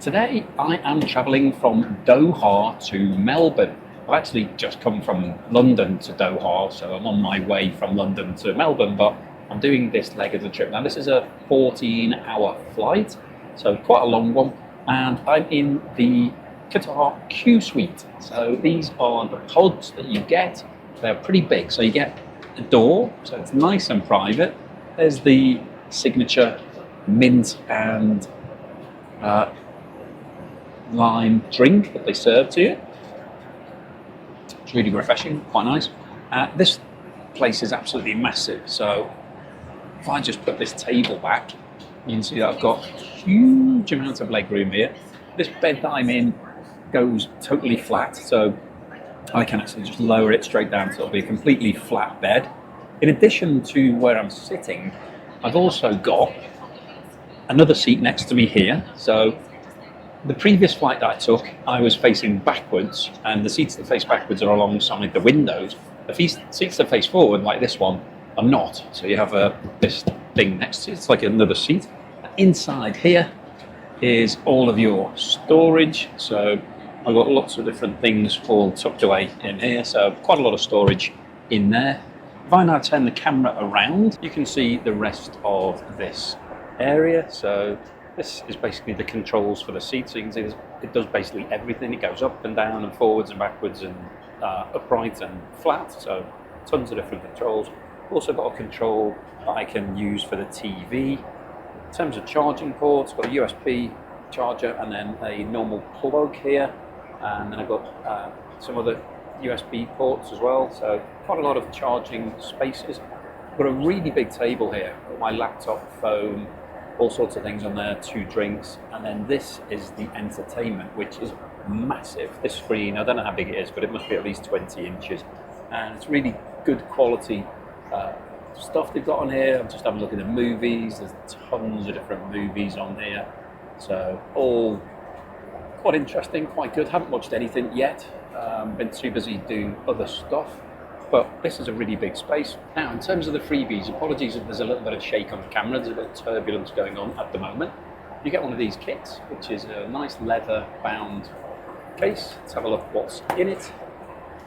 Today I am travelling from Doha to Melbourne. I've actually just come from London to Doha, so I'm on my way from London to Melbourne, but I'm doing this leg of the trip. Now this is a 14-hour flight, so quite a long one, and I'm in the Qatar Qsuite. So these are the pods that you get. They're pretty big, so you get a door, so it's nice and private. There's the signature mint and lime drink that they serve to you. It's really refreshing, quite nice. This place is absolutely massive, so if I just put this table back, you can see that I've got huge amounts of leg room here. This bed that I'm in goes totally flat, so I can actually just lower it straight down, so it'll be a completely flat bed. In addition to where I'm sitting, I've also got another seat next to me here. So the previous flight that I took, I was facing backwards, and the seats that face backwards are alongside the windows. The seats that face forward, like this one, are not. So you have this thing next to you. It's like another seat. Inside here is all of your storage. So I've got lots of different things all tucked away in here. So quite a lot of storage in there. If I now turn the camera around, you can see the rest of this area. So this is basically the controls for the seat. So you can see it does basically everything. It goes up and down and forwards and backwards and upright and flat. So tons of different controls. Also got a control that I can use for the TV. In terms of charging ports, got a USB charger and then a normal plug here. And then I've got some other USB ports as well. So quite a lot of charging spaces. I've got a really big table here. Got my laptop, phone, all sorts of things on there, 2 drinks, and then this is the entertainment, which is massive. This screen, I don't know how big it is, but it must be at least 20 inches, and it's really good quality stuff they've got on here. I'm just having a look at the movies. There's tons of different movies on here, so all quite interesting, quite good. Haven't watched anything yet, been too busy doing other stuff. But this is a really big space. Now, in terms of the freebies, apologies if there's a little bit of shake on the camera, there's a bit of turbulence going on at the moment. You get one of these kits, which is a nice leather-bound case. Let's have a look what's in it.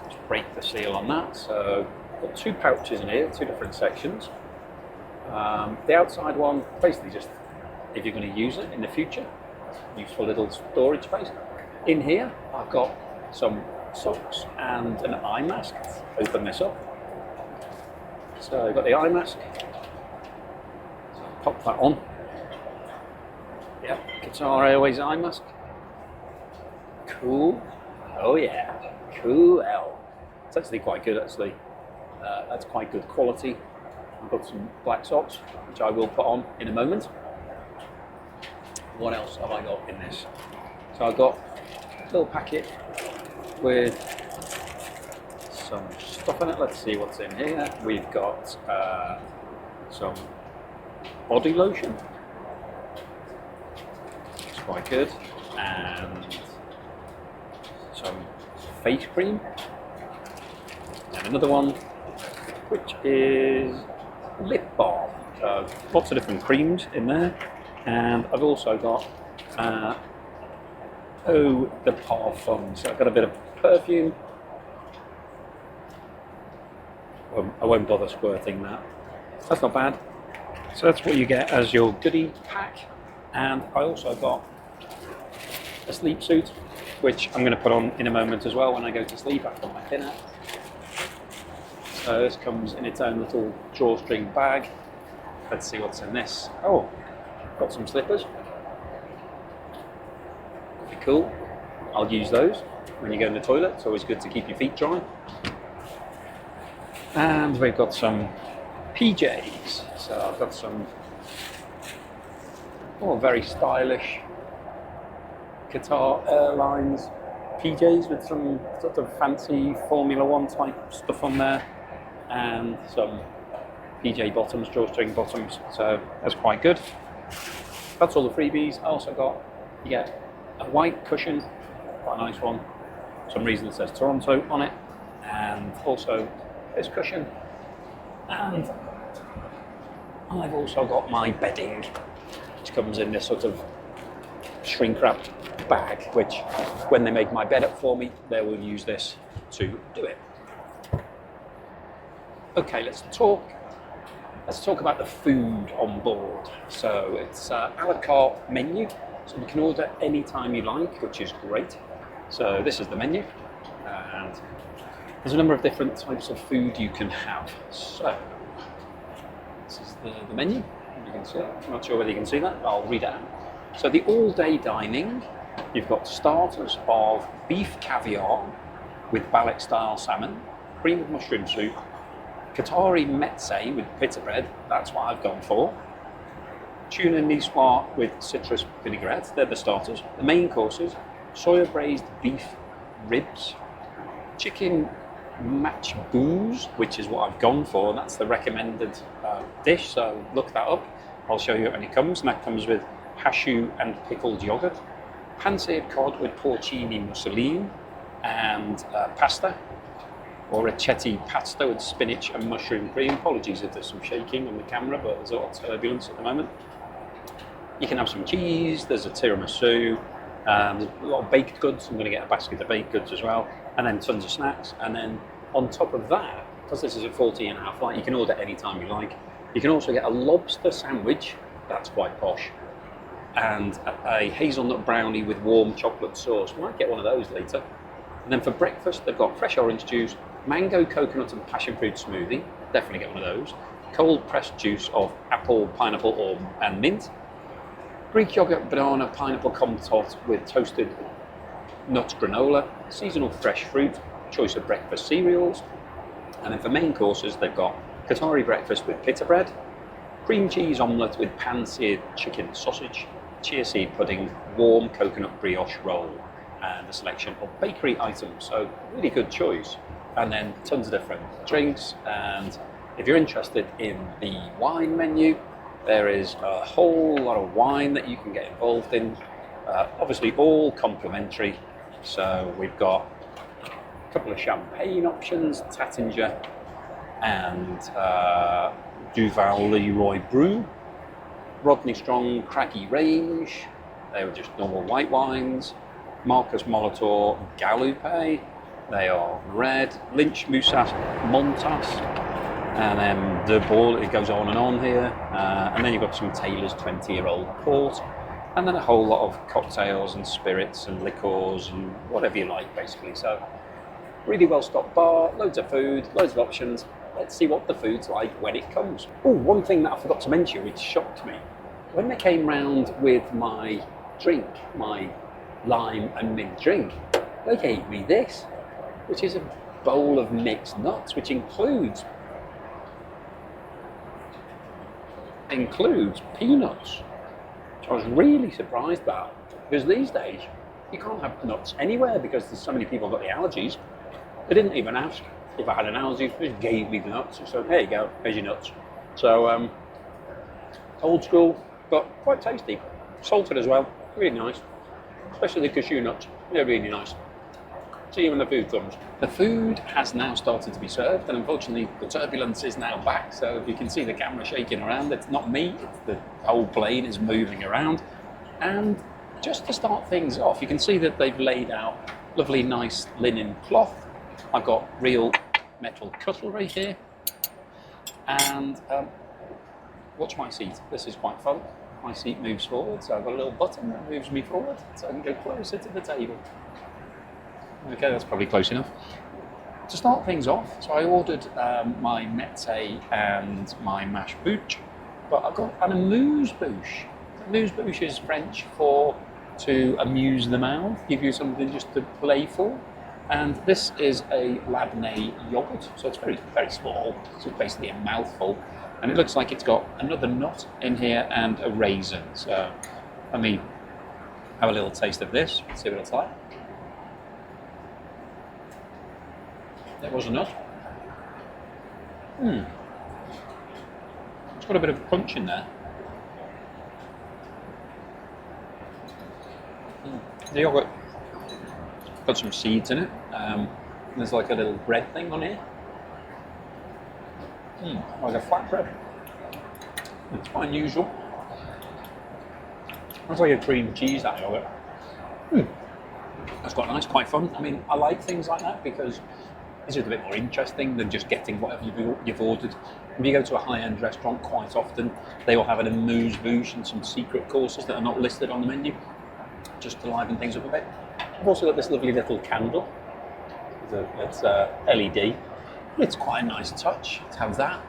Let's break the seal on that. So, got 2 pouches in here, 2 different sections. The outside one, basically just if you're going to use it in the future, useful little storage space. In here, I've got some socks and an eye mask. Open this up. So I've got the eye mask. So pop that on. Yeah, Qatar Airways eye mask. Cool. Oh yeah, cool. It's actually quite good actually. That's quite good quality. I've got some black socks, which I will put on in a moment. What else have I got in this? So I've got a little packet with some stuff in it. Let's see what's in here. We've got some body lotion. It's quite good. And some face cream. And another one, which is lip balm. So lots of different creams in there. And I've also got the parfum. So I've got a bit of perfume. I won't bother squirting that. That's not bad. So that's what you get as your goodie pack. And I also got a sleep suit, which I'm going to put on in a moment as well when I go to sleep after my dinner. So this comes in its own little drawstring bag. Let's see what's in this. Oh, got some slippers. Pretty cool. I'll use those when you go in the toilet. It's always good to keep your feet dry. And we've got some PJs. So I've got some very stylish Qatar Airlines PJs with some sort of fancy Formula 1 type stuff on there, and some PJ bottoms, drawstring bottoms. So that's quite good. That's all the freebies. I also got, you get a white cushion, quite a nice one. For some reason it says Toronto on it, and also this cushion, and I've also got my bedding, which comes in this sort of shrink-wrapped bag, which when they make my bed up for me, they will use this to do it. Okay, let's talk about the food on board. So it's a la carte menu, so you can order any time you like, which is great. So this is the menu, and there's a number of different types of food you can have. So this is the menu, you can see it. I'm not sure whether you can see that, I'll read it out. So the all-day dining, you've got starters of beef caviar with Balek-style salmon, cream of mushroom soup, Qatari mezze with pita bread, that's what I've gone for. Tuna niçoise with citrus vinaigrette, they're the starters. The main courses, soya braised beef ribs, chicken machboos, which is what I've gone for, that's the recommended dish, so look that up. I'll show you when it comes, and that comes with hashu and pickled yogurt, pan-seared cod with porcini musseline and pasta, or a chetty pasta with spinach and mushroom cream. Apologies if there's some shaking on the camera, but there's a lot of turbulence at the moment. You can have some cheese, there's a tiramisu, there's a lot of baked goods. I'm going to get a basket of baked goods as well, and then tons of snacks. And then on top of that, because this is a 40.5 flight, you can order any time you like. You can also get a lobster sandwich, that's quite posh, and a hazelnut brownie with warm chocolate sauce. We might get one of those later. And then for breakfast, they've got fresh orange juice, mango, coconut and passion fruit smoothie, definitely get one of those, cold pressed juice of apple, pineapple and mint, Greek yogurt, banana, pineapple compote with toasted nut granola, seasonal fresh fruit, choice of breakfast cereals. And then for main courses, they've got Qatari breakfast with pita bread, cream cheese omelette with pan-seared chicken sausage, chia seed pudding, warm coconut brioche roll, and a selection of bakery items. So really good choice. And then tons of different drinks. And if you're interested in the wine menu, there is a whole lot of wine that you can get involved in. Obviously all complimentary. So we've got a couple of champagne options, Tattinger and Duval Leroy Brew, Rodney Strong Craggy Range, they were just normal white wines, Marcus Molitor Galupe, they are red, Lynch Musat Montas, and then the ball, it goes on here, and then you've got some Taylor's 20-year-old port, and then a whole lot of cocktails and spirits and liqueurs and whatever you like basically. So really well stocked bar, loads of food, loads of options. Let's see what the food's like when it comes. Oh, one thing that I forgot to mention which shocked me. When they came round with my drink, my lime and mint drink, they gave me this, which is a bowl of mixed nuts, which includes peanuts, which I was really surprised about, because these days you can't have nuts anywhere because there's so many people got the allergies. They didn't even ask if I had an allergy, they just gave me the nuts. So there you go, there's your nuts. So old school, but quite tasty. Salted as well, really nice. Especially the cashew nuts, they're really nice. See you when the food comes. The food has now started to be served, and unfortunately the turbulence is now back. So if you can see the camera shaking around, it's not me, it's the whole plane is moving around. And just to start things off, you can see that they've laid out lovely nice linen cloth. I've got real metal cutlery here, and watch my seat. This is quite fun. My seat moves forward, so I've got a little button that moves me forward so I can go closer to the table. Okay, that's probably close enough. To start things off, so I ordered my mezze and my machboos, but I've got an amuse-bouche. Amuse-bouche is French for to amuse the mouth, give you something just to play for. And this is a labneh yogurt, so it's very, very small. So it's basically a mouthful. And it looks like it's got another nut in here and a raisin. So let me have a little taste of this, see what it's like. There was a nut. It's got a bit of a punch in there. The yogurt got some seeds in it. There's like a little bread thing on here. Like a flatbread. It's quite unusual. It's like a cream cheese, that yogurt. That's quite nice, quite fun. I mean, I like things like that because it's just a bit more interesting than just getting whatever you've ordered. If you go to a high-end restaurant, quite often they will have an amuse-bouche and some secret courses that are not listed on the menu, just to liven things up a bit. I've also got this lovely little candle. It's LED. It's quite a nice touch to have that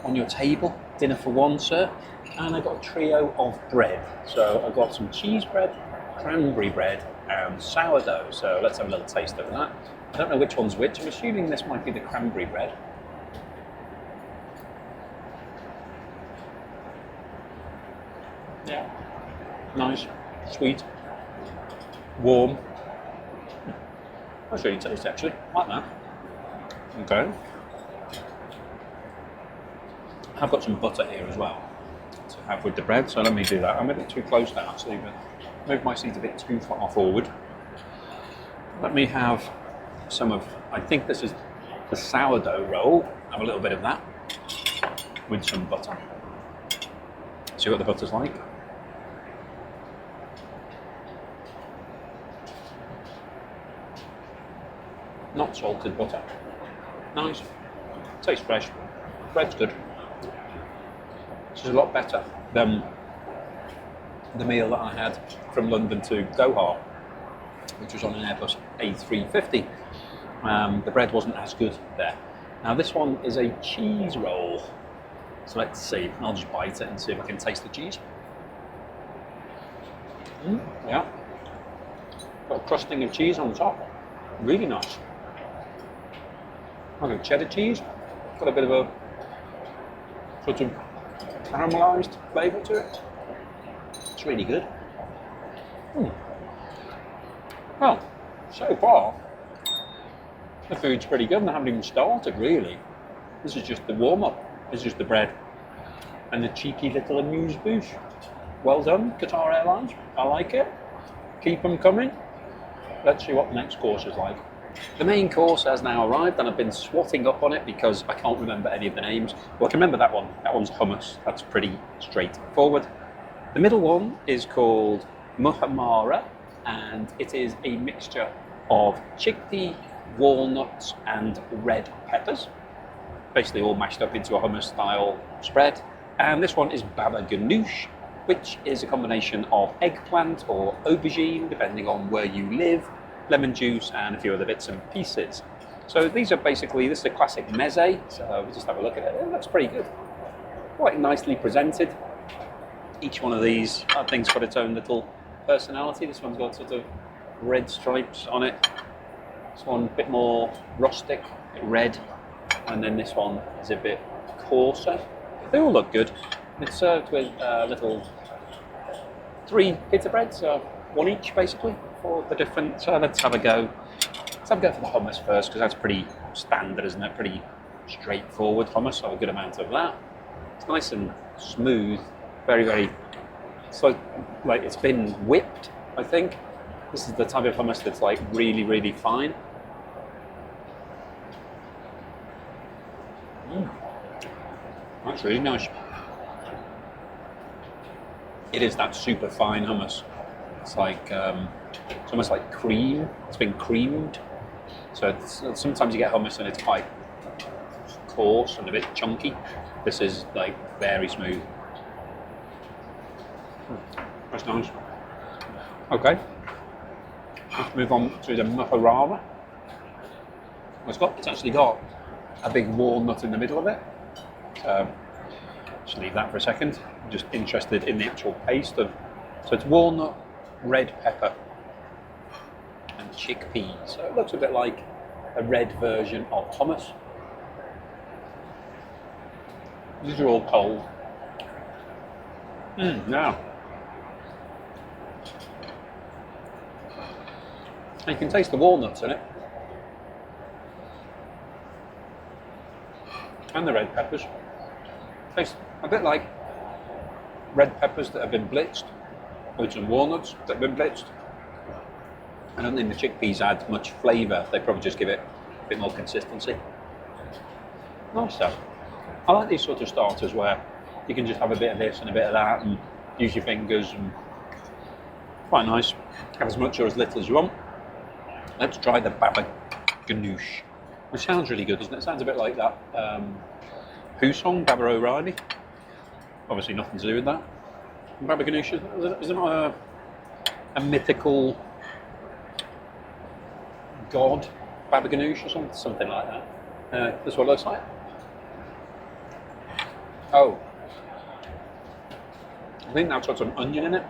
on your table. Dinner for one, sir. And I've got a trio of bread. So I've got some cheese bread, cranberry bread, and sourdough. So let's have a little taste of that. I don't know which one's which. I'm assuming this might be the cranberry bread. Yeah. Nice, sweet, warm. That's really tasty, actually. I like that. Okay. I've got some butter here as well to have with the bread, so let me do that. I'm a bit too close now, actually, but move my seat a bit too far forward. Let me have some of, I think this is the sourdough roll. Have a little bit of that with some butter. See what the butter's like. Not salted butter. Nice. Tastes fresh. Bread's good. This is a lot better than the meal that I had from London to Doha, which was on an Airbus A350. The bread wasn't as good there. Now this one is a cheese roll. So let's see. I'll just bite it and see if I can taste the cheese. Yeah. Got a crusting of cheese on top. Really nice. I've got cheddar cheese. Got a bit of a sort of caramelised flavour to it. It's really good. Well, so far, the food's pretty good and I haven't even started really. This is just the warm-up. This is just the bread and the cheeky little amuse-bouche. Well done, Qatar Airlines. I like it. Keep them coming. Let's see what the next course is like. The main course has now arrived and I've been swatting up on it because I can't remember any of the names. Well, I can remember that one. That one's hummus. That's pretty straightforward. The middle one is called muhammara and it is a mixture of chickpea, walnuts and red peppers. Basically all mashed up into a hummus style spread. And this one is baba ganoush, which is a combination of eggplant or aubergine, depending on where you live, lemon juice and a few other bits and pieces. So these are basically, this is a classic mezze, so we'll just have a look at it. It looks pretty good. Quite nicely presented. Each one of these, I think, has got its own little personality. This one's got sort of red stripes on it. This one a bit more rustic, a bit red. And then this one is a bit coarser. They all look good. It's served with little 3 pita breads, one each basically, for the different. So let's have a go. Let's have a go for the hummus first, because that's pretty standard, isn't it? Pretty straightforward hummus, so a good amount of that. It's nice and smooth, very, very, so like it's been whipped, I think. This is the type of hummus that's like really, really fine. That's really nice. It is that super fine hummus. It's like, it's almost like cream. It's been creamed. So sometimes you get hummus and it's quite coarse and a bit chunky. This is like very smooth. That's nice. Okay. Let's move on to the muharrara. It's actually got a big walnut in the middle of it. Just leave that for a second. I'm just interested in the actual paste of. So it's walnut, red pepper, and chickpeas. So it looks a bit like a red version of hummus. These are all cold. Now. And you can taste the walnuts in it. And the red peppers. Tastes a bit like red peppers that have been blitzed, with some walnuts that have been blitzed. I don't think the chickpeas add much flavour, they probably just give it a bit more consistency. Nice stuff. I like these sort of starters where you can just have a bit of this and a bit of that and use your fingers and Quite nice. Have as much or as little as you want. Let's try the baba ganoush. It sounds really good, doesn't it? It sounds a bit like that Who song, Baba O'Reilly. Obviously nothing to do with that. Baba ganoush, is it not a mythical god, Baba ganoush or something like that? That's what it looks like. Oh, I think that's got some onion in it.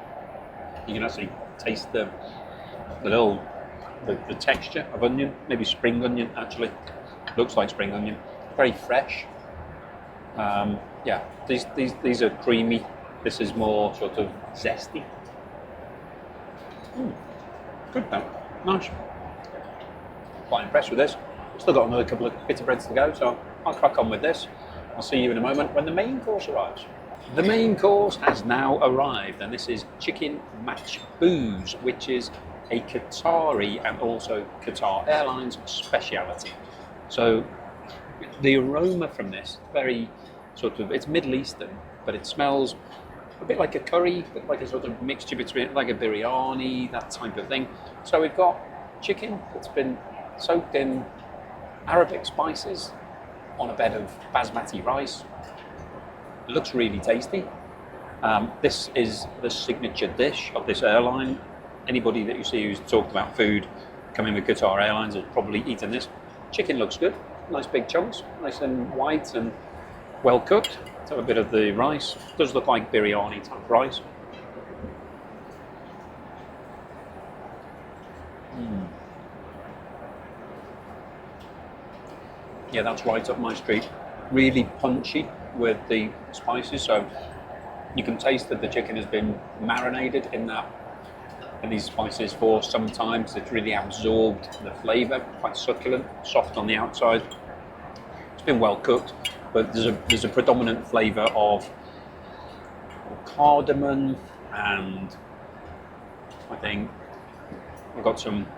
You can actually taste the texture of onion, maybe spring onion actually. Looks like spring onion. Very fresh. Yeah, these are creamy. This is more sort of zesty. Good though, nice. Quite impressed with this. Still got another couple of bits of breads to go, so I'll crack on with this. I'll see you in a moment when the main course arrives. The main course has now arrived, and this is chicken machboos, which is a Qatari and also Qatar Airways speciality. So the aroma from this, very sort of, it's Middle Eastern, but it smells a bit like a curry, a bit like a sort of mixture between like a biryani, that type of thing. So we've got chicken that's been soaked in Arabic spices on a bed of basmati rice. It looks really tasty. This is the signature dish of this airline. Anybody that you see who's talked about food coming with Qatar Airlines has probably eaten this. Chicken looks good, nice big chunks, nice and white and well cooked. Let's have a bit of the rice. It does look like biryani type rice. Yeah, that's right up my street. Really punchy with the spices, so you can taste that the chicken has been marinated in these spices for some time, so it's really absorbed the flavour. Quite succulent, soft on the outside. It's been well cooked, but there's a predominant flavour of cardamom, and I think I've got some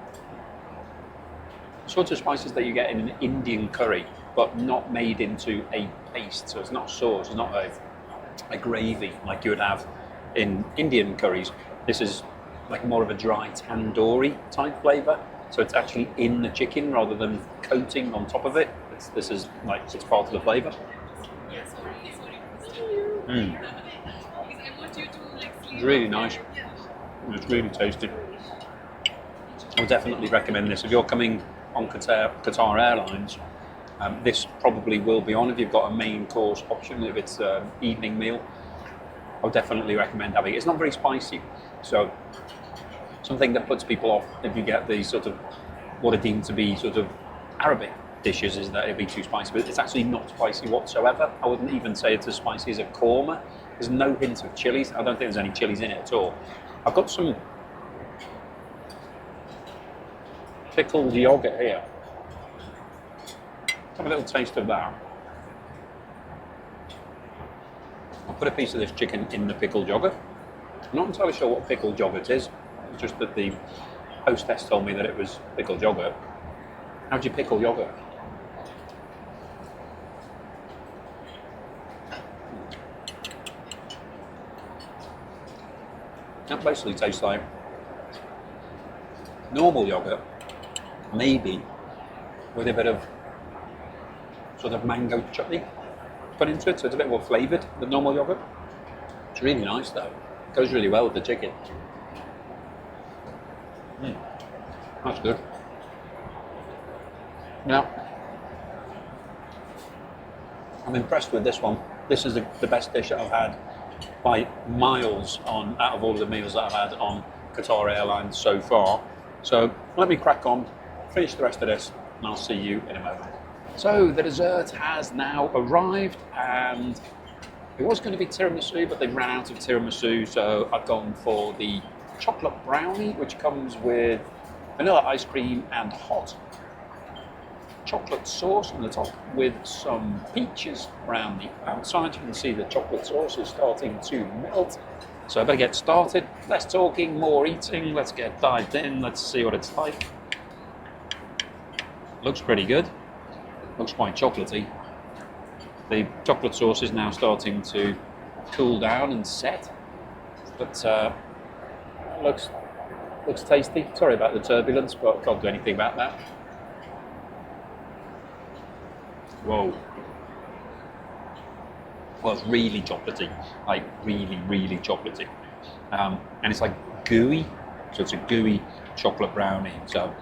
sorts of spices that you get in an Indian curry, but not made into a paste. So it's not sauce, it's not a gravy like you would have in Indian curries. This is like more of a dry tandoori type flavour. So it's actually in the chicken rather than coating on top of it. This is like, it's part of the flavour. Yeah, sorry. It's really nice. It's really tasty. I would definitely recommend this if you're coming on Qatar Airlines. This probably will be on if you've got a main course option. If it's an evening meal, I would definitely recommend having it. It's not very spicy, so something that puts people off if you get these sort of what are deemed to be sort of Arabic dishes is that it'd be too spicy, but it's actually not spicy whatsoever. I wouldn't even say it's as spicy as a korma. There's no hint of chilies. I don't think there's any chilies in it at all. I've got some pickled yogurt here. Have a little taste of that. I'll put a piece of this chicken in the pickled yogurt. I'm not entirely sure what pickled yogurt is. It's just that the hostess told me that it was pickled yogurt. How do you pickle yogurt? That basically tastes like normal yogurt, maybe with a bit of sort of mango chutney put into it, so it's a bit more flavoured than normal yogurt. It's really nice though. It goes really well with the chicken. That's good. Now, I'm impressed with this one. This is the best dish that I've had by miles out of all of the meals that I've had on Qatar Airlines so far. So let me crack on, finish the rest of this, and I'll see you in a moment. So the dessert has now arrived, and it was going to be tiramisu, but they've ran out of tiramisu, so I've gone for the chocolate brownie, which comes with vanilla ice cream and hot chocolate sauce on the top with some peaches around the outside. You can see the chocolate sauce is starting to melt. So I better get started. Less talking, more eating. Let's get dived in. Let's see what it's like. Looks pretty good. Looks quite chocolatey. The chocolate sauce is now starting to cool down and set. But looks Looks tasty. Sorry about the turbulence, but can't do anything about that. Whoa. Well, it's really chocolatey, like really, really chocolatey. And it's like gooey, so it's a gooey chocolate brownie. So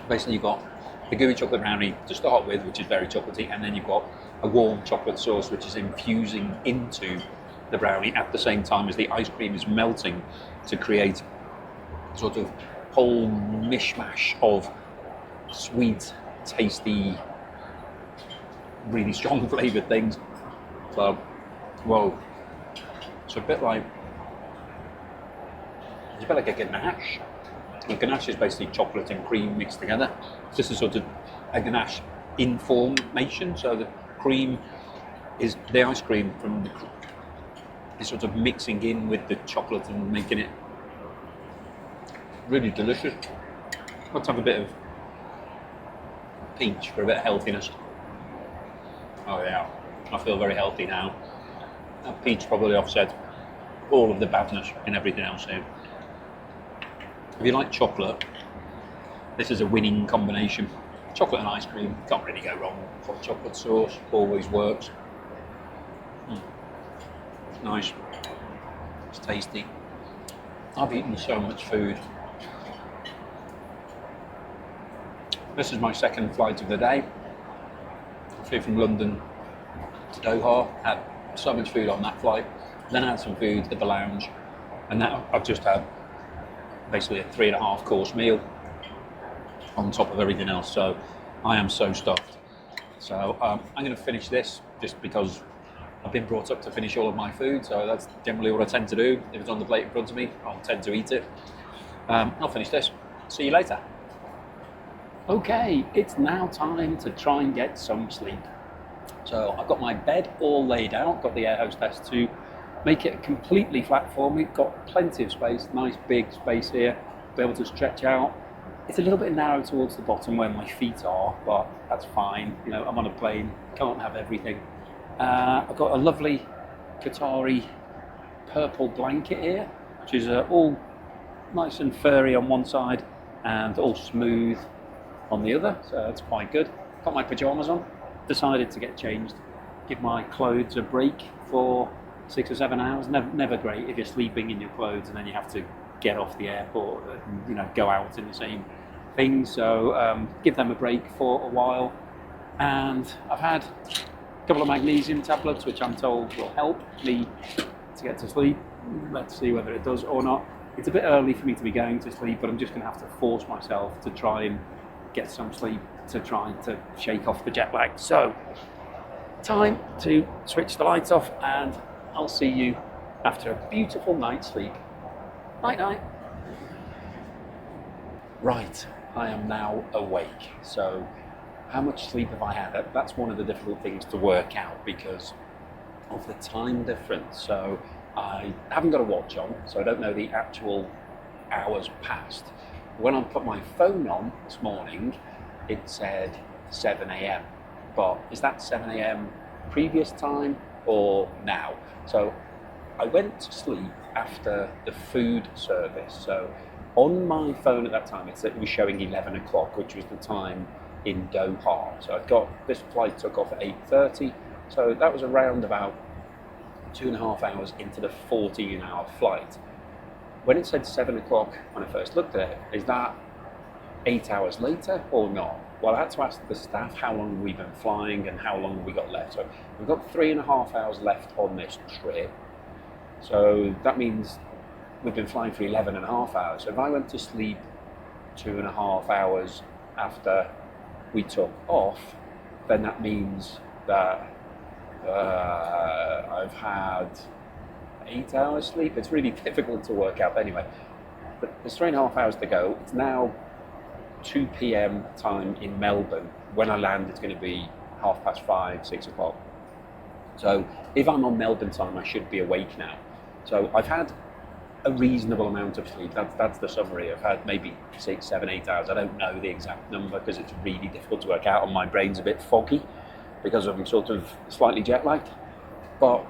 basically you've got the gooey chocolate brownie to start with, which is very chocolatey, and then you've got a warm chocolate sauce which is infusing into the brownie at the same time as the ice cream is melting to create sort of whole mishmash of sweet, tasty, really strong flavoured things. So, whoa. It's a bit like a ganache. A ganache is basically chocolate and cream mixed together. This is sort of a ganache in formation. So the cream is the ice cream from the is sort of mixing in with the chocolate and making it really delicious. Let's have a bit of peach for a bit of healthiness. Oh yeah, I feel very healthy now. That peach probably offset all of the badness and everything else here. If you like chocolate, this is a winning combination. Chocolate and ice cream, can't really go wrong. Hot chocolate sauce always works. It's nice, it's tasty. I've eaten so much food. This is my second flight of the day. I flew from London to Doha, had so much food on that flight, then I had some food at the lounge, and now I've just had basically a 3.5 course meal on top of everything else, so I am so stuffed. So I'm going to finish this just because I've been brought up to finish all of my food, so that's generally what I tend to do. If it's on the plate in front of me, I'll tend to eat it. I'll finish this. See you later. Okay, it's now time to try and get some sleep. So I've got my bed all laid out, got the air hostess to make it completely flat for me, got plenty of space, nice big space here, be able to stretch out. It's a little bit narrow towards the bottom where my feet are, but that's fine. You know, I'm on a plane, can't have everything. I've got a lovely Qatari purple blanket here, which is all nice and furry on one side and all smooth on the other, so that's quite good. Got my pyjamas on, decided to get changed, give my clothes a break for 6 or 7 hours. Never great if you're sleeping in your clothes and then you have to get off the airport and, you know, go out in the same thing. So give them a break for a while. And I've had a couple of magnesium tablets, which I'm told will help me to get to sleep. Let's see whether it does or not. It's a bit early for me to be going to sleep, but I'm just going to have to force myself to try and get some sleep to try to shake off the jet lag. So, time to switch the lights off, and I'll see you after a beautiful night's sleep. Night night. Right, I am now awake. So, how much sleep have I had? That's one of the difficult things to work out because of the time difference. So, I haven't got a watch on, so I don't know the actual hours past. When I put my phone on this morning, it said 7 a.m. But is that 7 a.m. previous time or now? So I went to sleep after the food service. So on my phone at that time, it was showing 11 o'clock, which was the time in Doha. So this flight took off at 8:30. So that was around about 2.5 hours into the 14-hour flight. When it said 7 o'clock when I first looked at it, is that 8 hours later or not? Well, I had to ask the staff how long we've been flying and how long we got left. So we've got 3.5 hours left on this trip. So that means we've been flying for 11.5 hours. So if I went to sleep 2.5 hours after we took off, then that means that I've had 8 hours sleep. It's really difficult to work out. Anyway, but there's 3.5 hours to go. It's now 2 p.m. time in Melbourne. When I land, it's going to be 5:30, 6 o'clock. So if I'm on Melbourne time, I should be awake now. So I've had a reasonable amount of sleep. That's the summary. I've had maybe 6, 7, 8 hours. I don't know the exact number because it's really difficult to work out, and my brain's a bit foggy because I'm sort of slightly jet lagged. But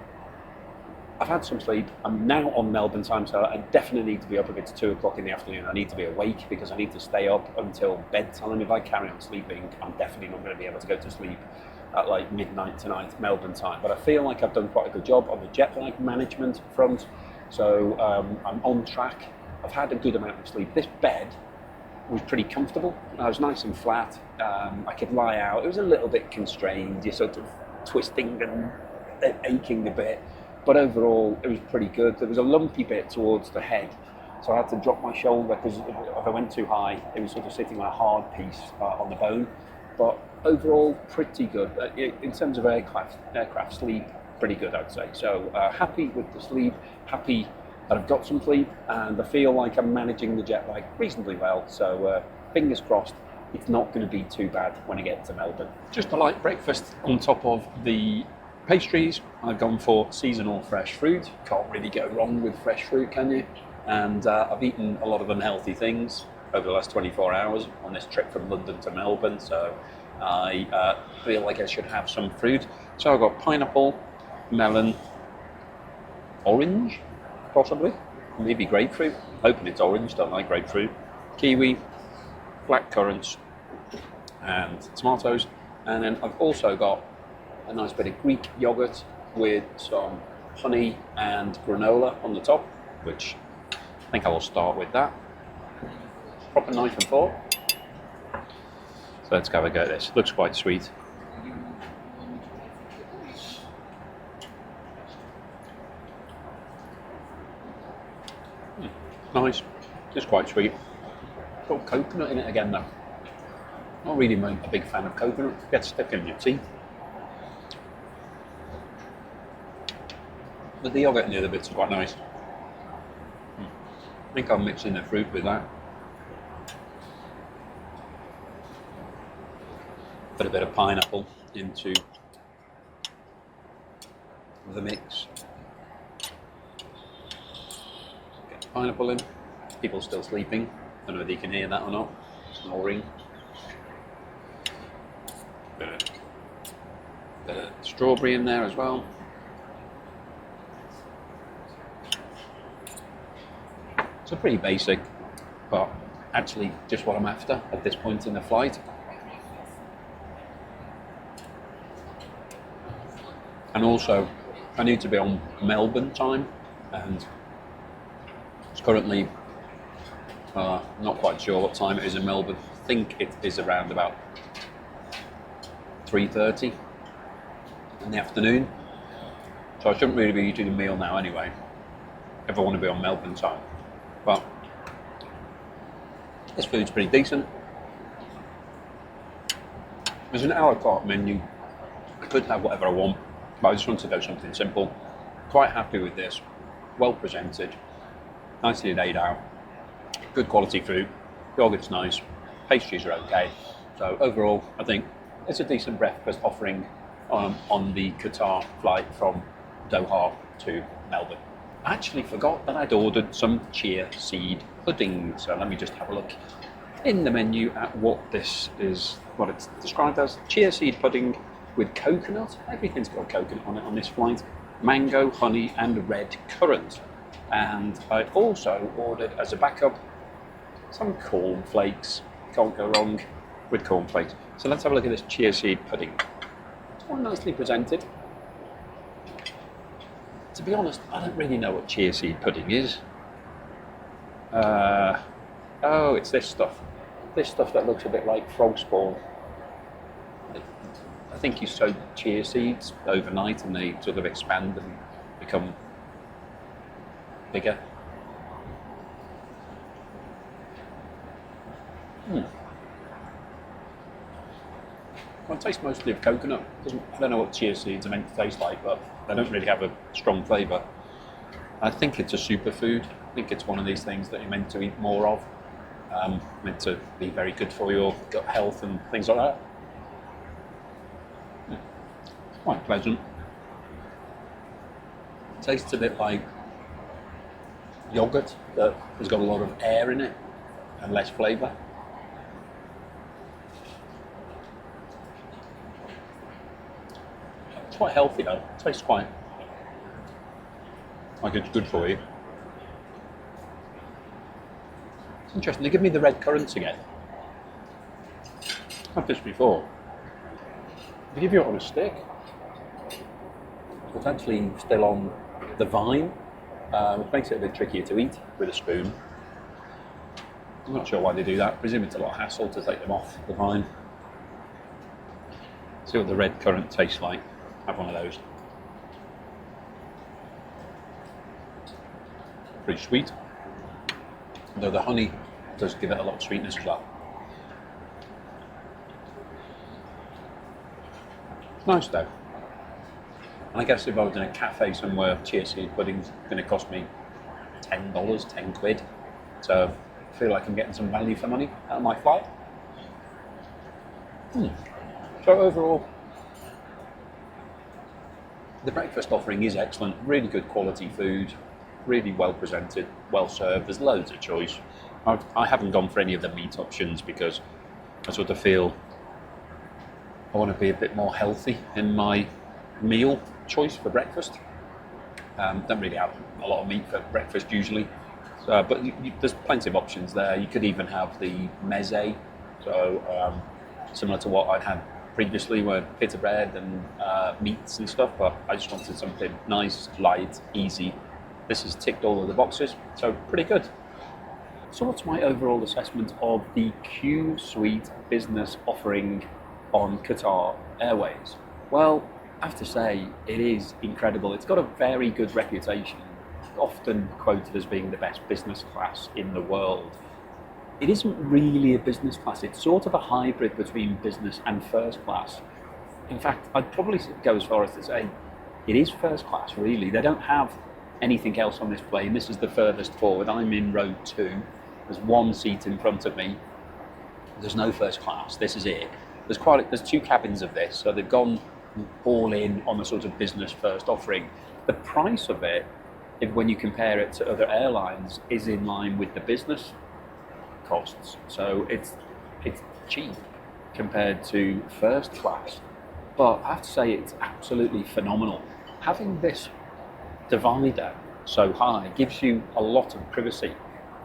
I've had some sleep. I'm now on Melbourne time, so I definitely need to be up if it's 2 o'clock in the afternoon. I need to be awake because I need to stay up until bedtime. If I carry on sleeping, I'm definitely not going to be able to go to sleep at like midnight tonight, Melbourne time. But I feel like I've done quite a good job on the jet lag management front, so I'm on track. I've had a good amount of sleep. This bed was pretty comfortable. I was nice and flat. I could lie out. It was a little bit constrained. You're sort of twisting and aching a bit. But overall, it was pretty good. There was a lumpy bit towards the head, so I had to drop my shoulder because if I went too high, it was sort of sitting on a hard piece on the bone. But overall, pretty good. In terms of aircraft sleep, pretty good, I'd say. So happy with the sleep, happy that I've got some sleep, and I feel like I'm managing the jet lag reasonably well. So fingers crossed, it's not going to be too bad when I get to Melbourne. Just a light breakfast on top of the pastries. I've gone for seasonal fresh fruit. Can't really go wrong with fresh fruit, can you? And I've eaten a lot of unhealthy things over the last 24 hours on this trip from London to Melbourne, so I feel like I should have some fruit. So I've got pineapple, melon, orange, possibly, maybe grapefruit. Hoping it's orange, don't like grapefruit. Kiwi, black currants, and tomatoes. And then I've also got a nice bit of Greek yogurt with some honey and granola on the top, which I think I will start with that. Proper knife and fork. So let's have a go at this. Looks quite sweet. Nice. It's quite sweet. Got coconut in it again though. Not really a big fan of coconut. It gets stuck in your teeth. But the yogurt and the other bits are quite nice. I think I'm mixing the fruit with that. Put a bit of pineapple into the mix. Get the pineapple in. People still sleeping. Don't know whether you can hear that or not. Snoring. Bit of strawberry in there as well. So pretty basic, but actually just what I'm after at this point in the flight. And also, I need to be on Melbourne time, and it's currently not quite sure what time it is in Melbourne. I think it is around about 3:30 in the afternoon. So I shouldn't really be eating a meal now anyway, if I want to be on Melbourne time. But this food's pretty decent. There's an a la carte menu. I could have whatever I want, but I just want to do something simple. Quite happy with this. Well presented, nicely laid out, good quality fruit, yogurt's nice, pastries are okay. So overall, I think it's a decent breakfast offering on the Qatar flight from Doha to Melbourne. I actually forgot that I'd ordered some chia seed pudding, so let me just have a look in the menu at what this is, what it's described as. Chia seed pudding with coconut. Everything's got coconut on it on this flight. Mango, honey and red currant. And I also ordered as a backup some cornflakes. Can't go wrong with cornflakes. So let's have a look at this chia seed pudding. It's quite nicely presented. To be honest, I don't really know what chia seed pudding is. Oh, it's this stuff. This stuff that looks a bit like frog spawn. I think you soak chia seeds overnight and they sort of expand and become bigger. Well, it tastes mostly of coconut. I don't know what chia seeds are meant to taste like, but they don't really have a strong flavour. I think it's a superfood. I think it's one of these things that you're meant to eat more of. Meant to be very good for your gut health and things like that. It's quite pleasant. It tastes a bit like yogurt that has got a lot of air in it and less flavour. It's quite healthy though. It tastes quite like it's good for you. It's interesting, they give me the red currants again. I've had this before. They give you it on a stick. It's actually still on the vine, which makes it a bit trickier to eat with a spoon. I'm not sure why they do that. I presume it's a lot of hassle to take them off the vine. See what the red currant tastes like. Have one of those. Pretty sweet. Though the honey does give it a lot of sweetness as well. Nice though. And I guess if I was in a cafe somewhere, chia seed pudding's going to cost me $10, 10 quid. So I feel like I'm getting some value for money out of my flight. So overall, the breakfast offering is excellent. Really good quality food, really well presented, well served. There's loads of choice. I haven't gone for any of the meat options because I sort of feel I want to be a bit more healthy in my meal choice for breakfast. Don't really have a lot of meat for breakfast usually, but there's plenty of options there. You could even have the mezze, so similar to what I'd had previously, where pita bread and meats and stuff, but I just wanted something nice, light, easy. This has ticked all of the boxes, so pretty good. So what's my overall assessment of the Qsuite business offering on Qatar Airways? Well, I have to say, it is incredible. It's got a very good reputation, often quoted as being the best business class in the world. It isn't really a business class, it's sort of a hybrid between business and first class. In fact, I'd probably go as far as to say, it is first class really. They don't have anything else on this plane. This is the furthest forward. I'm in row 2. There's one seat in front of me. There's no first class, this is it. There's 2 cabins of this, so they've gone all in on a sort of business first offering. The price of it, when you compare it to other airlines, is in line with the business costs. So it's cheap compared to first class. But I have to say, it's absolutely phenomenal. Having this divider so high gives you a lot of privacy.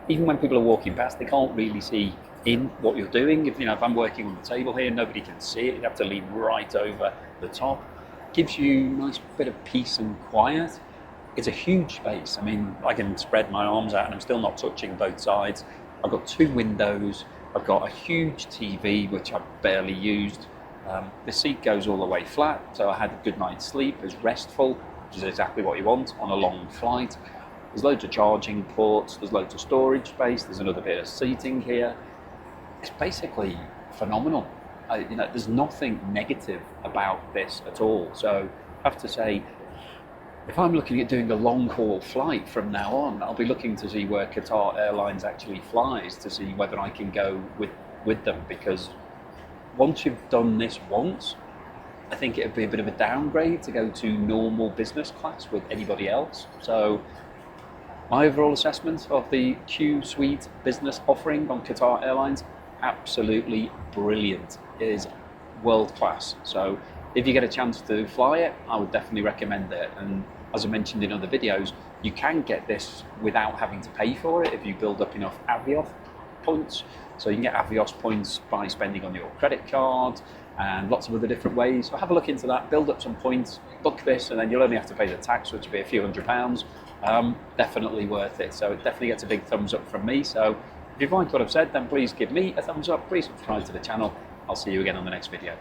Even when people are walking past, they can't really see in what you're doing. If I'm working on the table here, nobody can see it. You have to lean right over the top. Gives you a nice bit of peace and quiet. It's a huge space. I mean, I can spread my arms out and I'm still not touching both sides. I've got 2 windows. I've got a huge TV, which I've barely used. The seat goes all the way flat, so I had a good night's sleep. It's restful, which is exactly what you want on a long flight. There's loads of charging ports. There's loads of storage space. There's another bit of seating here. It's basically phenomenal. There's nothing negative about this at all. So I have to say, if I'm looking at doing a long haul flight from now on, I'll be looking to see where Qatar Airlines actually flies to see whether I can go with them, because once you've done this once, I think it would be a bit of a downgrade to go to normal business class with anybody else. So my overall assessment of the Qsuite business offering on Qatar Airlines, absolutely brilliant. It is world class. So if you get a chance to fly it, I would definitely recommend it. And as I mentioned in other videos, you can get this without having to pay for it if you build up enough Avios points. So you can get Avios points by spending on your credit card and lots of other different ways. So have a look into that, build up some points, book this, and then you'll only have to pay the tax, which will be a few £100. Definitely worth it. So it definitely gets a big thumbs up from me. So if you've liked what I've said, then please give me a thumbs up. Please subscribe to the channel. I'll see you again on the next video.